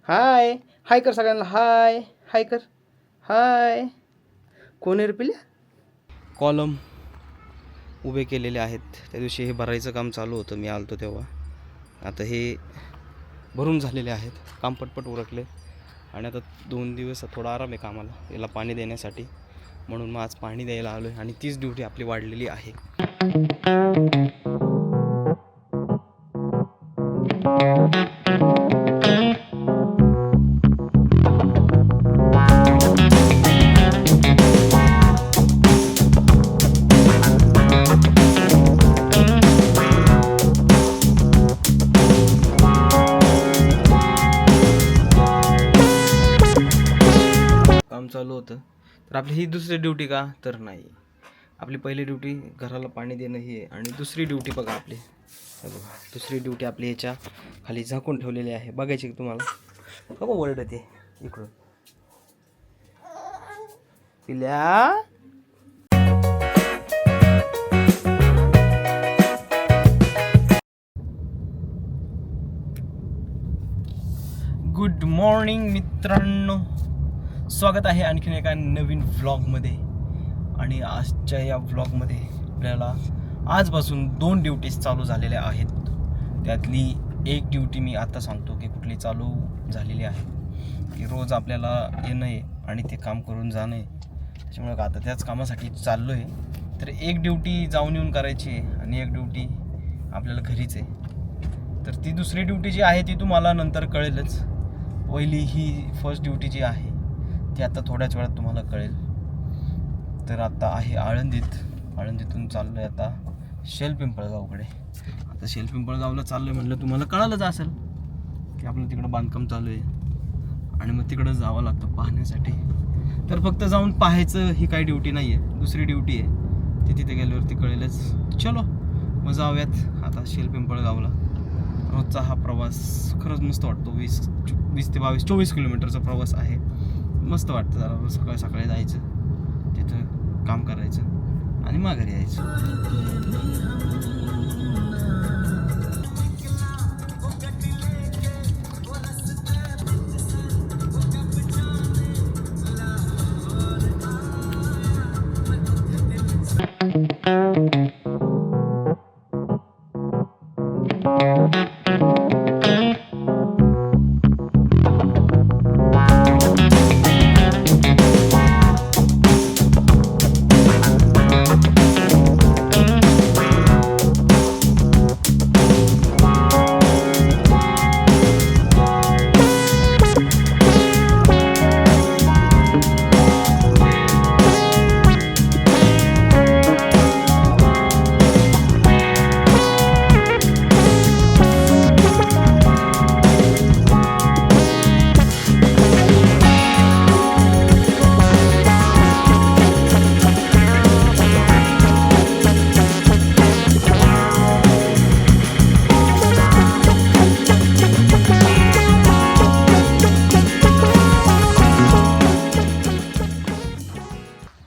हाय हाय कर सगळ्यांना. हाय हाय कर. हाय. कोण आहे रे पिल्या? कॉलम उभे केलेले आहेत. त्या दिवशी हे भरायचं काम चालू होतं, मी आलतो तेव्हा. आता हे भरून झालेले आहेत, काम पटपट उरकले. आणि आता 2 दिवस थोडा आराम आहे कामाला, याला पाणी देण्यासाठी. म्हणून मग आज पाणी द्यायला आलो आहे आणि तीच ड्युटी आपली वाढलेली आहे. काम चालू होतं तर आपली ही दुसरी ड्युटी का तर नाही, आपली पहिली ड्युटी घराला पाणी देणं ही आहे. आणि दुसरी ड्युटी बघा आपली, हे बघा दुसरी ड्युटी आपली ह्याच्या खाली झाकून ठेवलेली आहे. बघायची की तुम्हाला? बघा वर्ड ते इकडून पिल्या. गुड मॉर्निंग मित्रांनो, स्वागत आहे आणखीन एका नवीन व्लॉगमध्ये. आणि आजच्या या व्लॉगमध्ये आपल्याला आजपासून 2 ड्युटीज चालू झालेल्या आहेत. त्यातली एक ड्युटी मी आता सांगतो की कुठली चालू झालेली आहे, की रोज आपल्याला येणं आहे आणि ते काम करून जाणं आहे. त्याच्यामुळे आता त्याच कामासाठी चाललो आहे. तर एक ड्युटी जाऊन येऊन करायची आहे आणि एक ड्युटी आपल्याला घरीच आहे. तर ती दुसरी ड्युटी जी आहे ती तुम्हाला नंतर कळेलच. पहिली ही फर्स्ट ड्युटी जी आहे ती आता थोड्याच वेळात तुम्हाला कळेल. तर आता आहे आळंदीतून चाललो आहे आता शेलपिंपळगावकडे. आता शेलपिंपळगावला चाललो आहे म्हणलं तुम्हाला कळालंच असेल की आपलं तिकडं बांधकाम चालू आहे आणि मग तिकडं जावं लागतं पाहण्यासाठी. तर फक्त जाऊन पाहायचं ही काही ड्युटी नाही आहे, दुसरी ड्युटी आहे ती तिथे गेल्यावरती कळेलच. चलो मग जाऊयात आता शेलपिंपळगावला. रोजचा हा प्रवास खरंच मस्त वाटतो. 20 ते 22 24 किलोमीटरचा प्रवास आहे. मस्त वाटतं जरा रोज सकाळी सकाळी जायचं, तिथं काम करायचं आणि माघारी यायचं.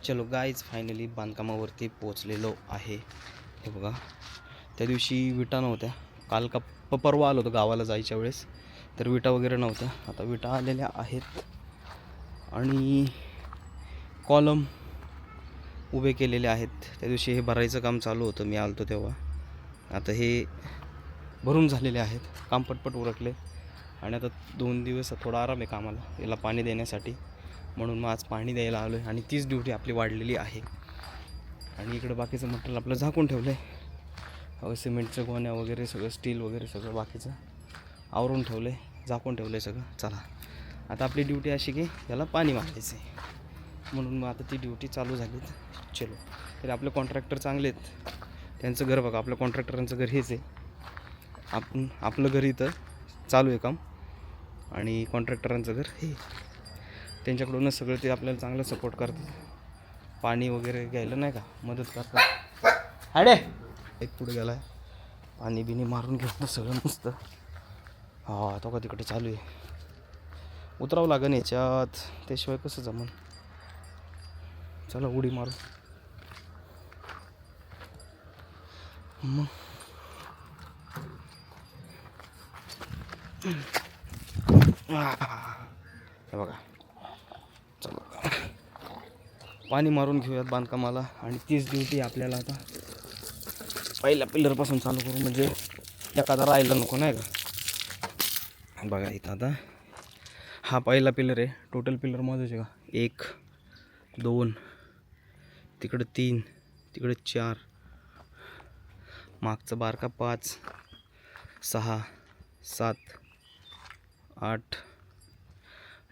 चलो गाईज, फायनली बांधकामावरती पोचलेलो आहे. हे बघा, त्या दिवशी विटा नव्हत्या, काल का परवा आलो होतो गावाला जायच्या वेळेस, तर विटा वगैरे नव्हत्या. आता विटा आलेल्या आहेत आणि कॉलम उभे केलेले आहेत. त्या दिवशी हे भरायचं काम चालू होतं, मी आलतो तेव्हा. आता हे भरून झालेले आहेत, काम पटपट उरकले. आणि आता 2 दिवस थोडा आराम आहे कामाला, याला पाणी देण्यासाठी. म्हणून मग आज पाणी द्यायला आलो आहे आणि तीच ड्युटी आपली वाढलेली आहे. आणि इकडं बाकीचं मटेरियल आपलं झाकून ठेवलं आहे. सिमेंटचं गोण्या वगैरे सगळं, स्टील वगैरे सगळं बाकीचं आवरून ठेवलं आहे, झाकून ठेवलं आहे सगळं. चला आता आपली ड्युटी अशी की याला पाणी मारायचं आहे, म्हणून मग आता ती ड्युटी चालू झाली. चलो, तरी आपले कॉन्ट्रॅक्टर चांगले आहेत. त्यांचं घर बघा, आपल्या कॉन्ट्रॅक्टरांचं घर हेच आहे. आपलं घर इथं चालू आहे काम आणि कॉन्ट्रॅक्टरांचं घर हे. त्यांच्याकडूनच सगळं ते आपल्याला चांगलं सपोर्ट करतात, पाणी वगैरे घ्यायला नाही का मदत करतात. हाडे एक पुढे गेला आहे, पाणी बिणी मारून घेतलं सगळं मस्त. हा तो का तिकडे चालू आहे, उतरावं लागेल याच्यात, त्याशिवाय कसं जमन. चला उडी मारू मग. हे बघा. चला पाणी मारून घेऊयात बांधकामाला आणि तीच ड्युटी आपल्याला आता पहिल्या पिलरपासून चालू करू, म्हणजे एखादा राहिला नको नाही का. बघा इथं आता हा पहिला पिलर आहे. टोटल पिलर मोजायचे का, 1 2 तिकडं 3 तिकडे 4 मागचं बारका 5 6 7 8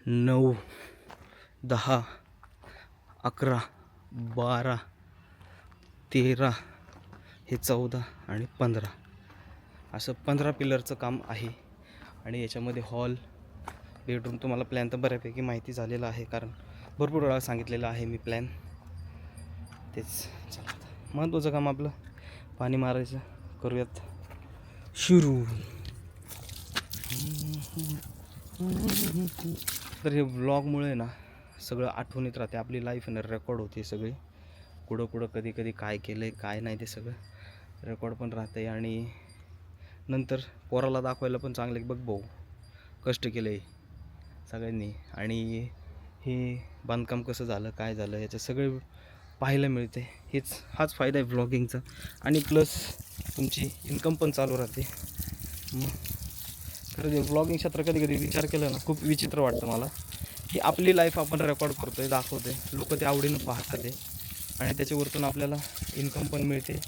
9 10 11 12 13 हे 14 आणि 15 असं 15 पिलरचं काम आहे. आणि याच्यामध्ये हॉल बेडरूम तुम्हाला प्लॅन तर बऱ्यापैकी माहिती झालेला आहे, कारण भरपूर वेळा सांगितलेलं आहे मी प्लॅन. तेच चला महत्त्वाचं काम आपलं पाणी मारायचं करूयात सुरू. तर हे व्लॉगमुळे ना सगळं आठवणीत राहते, आपली लाईफ ना रेकॉर्ड होते सगळी, कुठं कुठं कधी कधी काय केलं आहे काय नाही ते सगळं रेकॉर्ड पण राहते. आणि नंतर पोराला दाखवायला पण चांगलं बघ भाऊ कष्ट केलं आहे सगळ्यांनी, आणि हे बांधकाम कसं झालं काय झालं याचं सगळे पाहायला मिळते. हाच फायदा आहे व्लॉगिंगचा. आणि प्लस तुमची इन्कम पण चालू राहते. खरं जे व्लॉगिंग क्षेत्र कधी कधी विचार केला ना खूप विचित्र वाटतं मला, की आपली लाईफ आपण रेकॉर्ड करतो आहे दाखवतो आहे, लोक ते आवडीनं पाहतात आहे आणि त्याच्यावरतून आपल्याला इन्कम पण मिळते.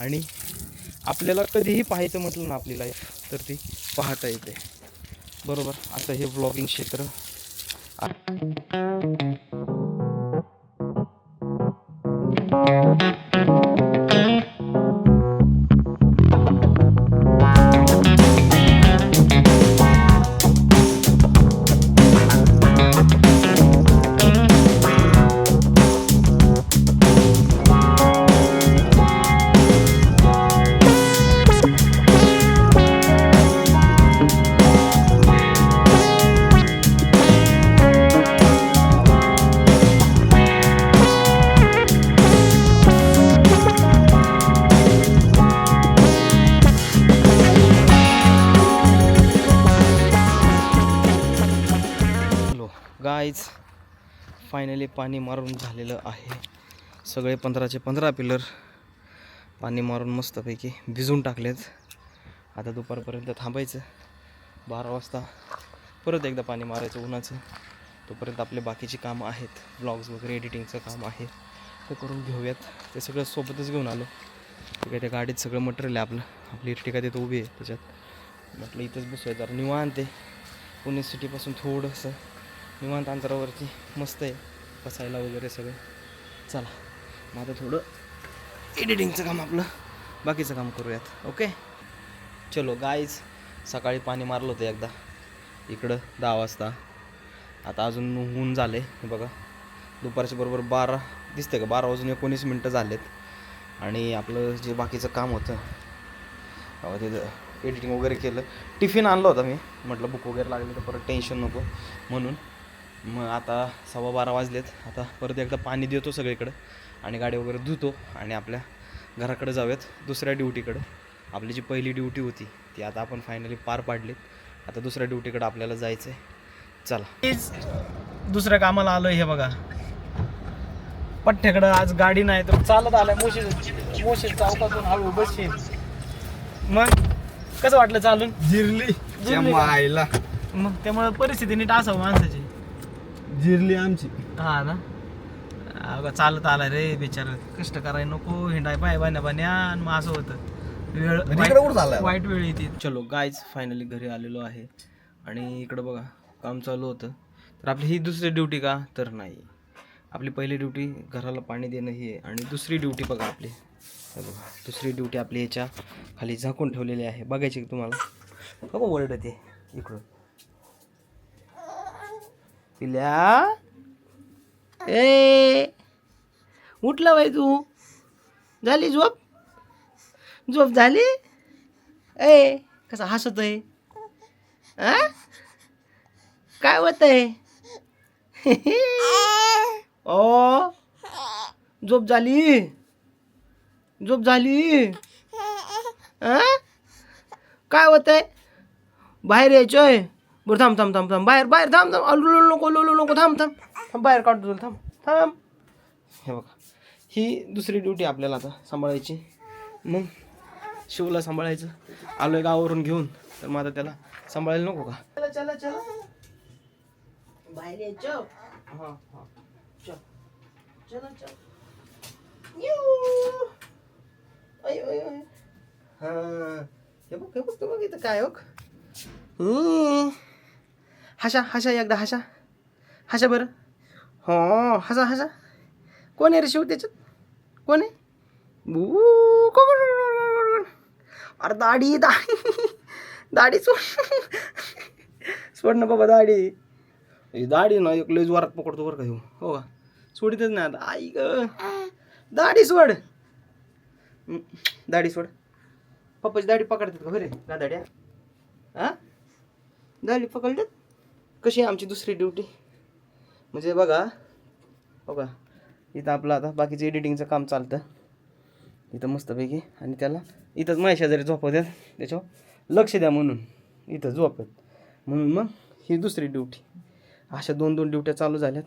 आणि आपल्याला कधीही पाहायचं म्हटलं ना आपली लाईफ तर ती पाहता येते बरोबर. आता हे व्लॉगिंग क्षेत्र गाईज फायनली पाणी मारून झालेलं आहे. सगळे 15चे 15 पिलर पाणी मारून मस्तपैकी भिजून टाकलेत. आता दुपारपर्यंत थांबायचं, 12 वाजता परत एकदा पाणी मारायचं उन्हाचं. तोपर्यंत आपले बाकीची कामं आहेत, ब्लॉग्स वगैरे एडिटिंगचं काम आहे ते करून घेऊयात. ते सगळं सोबतच घेऊन आलो. ठीक आहे, त्या गाडीत सगळं मटेरियल आहे आपलं, आपली इर्टिगा तिथं उभी आहे त्याच्यात. म्हटलं इथंच बसूया जरा निवांत आहे. पुणे सिटीपासून थोडंसं निवांत अंतरावरती मस्त आहे बसायला वगैरे सगळं. चला मग आता थोडं एडिटिंगचं काम आपलं बाकीचं काम करूयात. ओके चलो गाईज. सकाळी पाणी मारलं होतं एकदा इकडं 10 वाजता. आता अजून ऊन झाले हे बघा, दुपारच्या बरोबर 12 दिसते का, 12:19 झालेत. आणि आपलं जे बाकीचं काम होतं तिथं एडिटिंग वगैरे केलं. टिफिन आणलं होता मी, म्हटलं भूक वगैरे लागली तर परत टेन्शन नको म्हणून. मग आता 12:15 वाजलेत. आता परत एकदा पाणी देतो सगळीकडं आणि गाडी वगैरे धुतो आणि आपल्या घराकडे जाऊयात दुसऱ्या ड्युटीकडं. आपली जी पहिली ड्युटी होती ती आता आपण फायनली पार पाडली. आता दुसऱ्या ड्युटीकडं आपल्याला जायचं आहे. चला दुसऱ्या कामाला आलो. हे बघा पठ्ठ्याकडं आज गाडी नाही तर चालत आलाय. मोशी चौकातून हळू बसशील. मग कसं वाटलं चालून? जिरली आईला. मग त्यामुळे परिस्थिती नीट असावं माणसाची. जिरली आमची. हा ना, चालत आलाय रे बिचारा. कष्ट कराय नको, हिंडाय पाय बाण्या आणि मग असं होतं. वेळ वाईट वेळ येते. चलो गाईज फायनली घरी आलेलो आहे. आणि इकडं बघा काम चालू होतं. तर आपली ही दुसरी ड्युटी का तर नाही, आपली पहिली ड्युटी घराला पाणी देणं ही आहे. आणि दुसरी ड्युटी बघा आपली, बघा दुसरी ड्युटी आपली याच्या खाली झाकून ठेवलेली आहे. बघायची की तुम्हाला? बघा वर्ड ते इकडून. पिल्या ए उठला बाई तू? झाली झोप? झोप झाली? ए कसा हसत आहे? काय होत आहे? ओ झोप झाली? झोप झाली? काय होत आहे? बाहेर यायचोय? बरं थांब थांब थांब थांब बाहेर बाहेर थांब थांब लोळू नको लोळू नको थांब थांब थांब बाहेर काढतो तुला थांब थांब. हे बघा ही दुसरी ड्युटी आपल्याला आता सांभाळायची. मग शिवला सांभाळायचं. आलोय गावावरून घेऊन तर मग आता त्याला सांभाळायला नको का. चला चला चला बाहेर यायचं. हां हां चल चला चल अय अय अय. हां हे बघ इथं काय हो. हशा हशा एकदा हशा हशा बरं. हो हसा हसा. कोण आहे रे शिव त्याच्यात कोण आहे. अरे दाढी दाढी दाढी सोड ना बाबा दाढी. दाढी ना एक लय जोरात पकडतो बरं का ह्यो. हो का सोडितच नाही आता. आई ग दाढी सोड. दाढी सोड. पप्पाची दाढी पकडतात का बरे ना दाढ्या. हां दाढी पकडतात. कशी आहे आमची दुसरी ड्युटी म्हणजे बघा बघा इथं आपलं आता बाकीचं एडिटिंगचं काम चालतं इथं मस्तपैकी. आणि त्याला इथंच माझ्या शेजारी झोपवतात त्याच्यावर लक्ष द्या म्हणून इथं झोपत म्हणून. मग ही दुसरी ड्युटी. अशा 2 ड्युट्या चालू झाल्यात.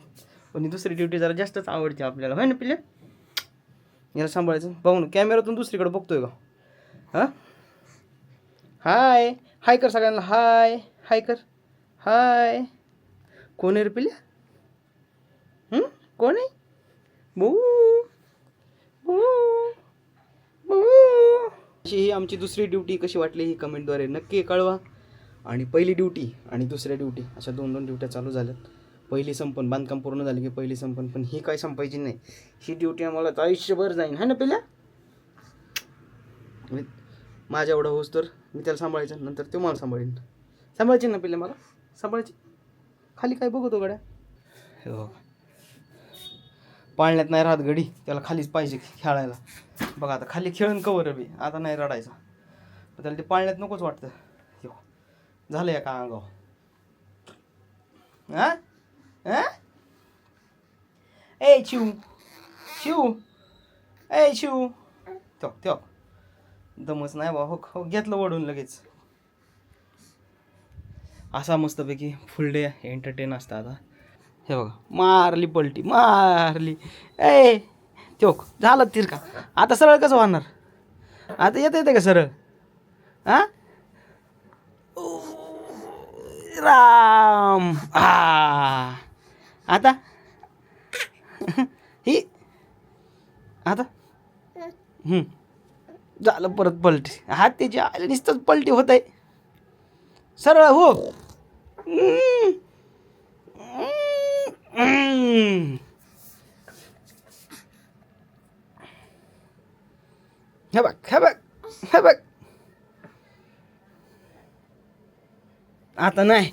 पण ही दुसरी ड्युटी जरा जास्तच आवडते आपल्याला होय ना पिल्ले. याला सांभाळायचं पाहून कॅमेऱ्यातून दुसरीकडे बघतोय का. हां हाय हाय कर सगळ्यांना. हाय हाय कर. हाय कोण आहे रे पिल्ल्या. कोण आहे. बू अशी ही आमची दुसरी ड्युटी कशी वाटली ही कमेंटद्वारे नक्की कळवा. आणि पहिली ड्युटी आणि दुसऱ्या ड्युटी अशा 2 ड्युट्या चालू झाल्यात. पहिली संपन बांधकाम पूर्ण झाली की पहिली संपन. पण ही काय संपायची नाही. ही ड्युटी आम्हाला आयुष्यभर जाईन है ना पिल्या. माझ्या एवढं होस तर मी त्याला सांभाळायचं नंतर तो मला सांभाळीन. सांभाळायची ना पिल्या मला सांभाळायची. खाली काय बघतो गड्या. हो पाळण्यात नाही राहत गडी त्याला खालीच पाहिजे खेळायला. बघा आता खाली खेळून कवर बी आता नाही रडायचा. त्याला ते पाळण्यात नकोच वाटतं. हो झालं या का अंगाव. हां हां ए शिव शिव ए शिव तो दमच नाही बा. हो घेतलं वडून लगेच. असा मस्तपैकी फुल डे एंटरटेन असतं आता. हे बघा मारली पलटी मारली. ए तो झालं तिरका. आता सरळ कसं होणार. आता येते का सरळ. हां राम आता ही आता झालं परत पलटी. हात त्याची आले नुसतंच पलटी होत आहे. सरळ हो. हे बघ हे बघ हे बघ आता नाही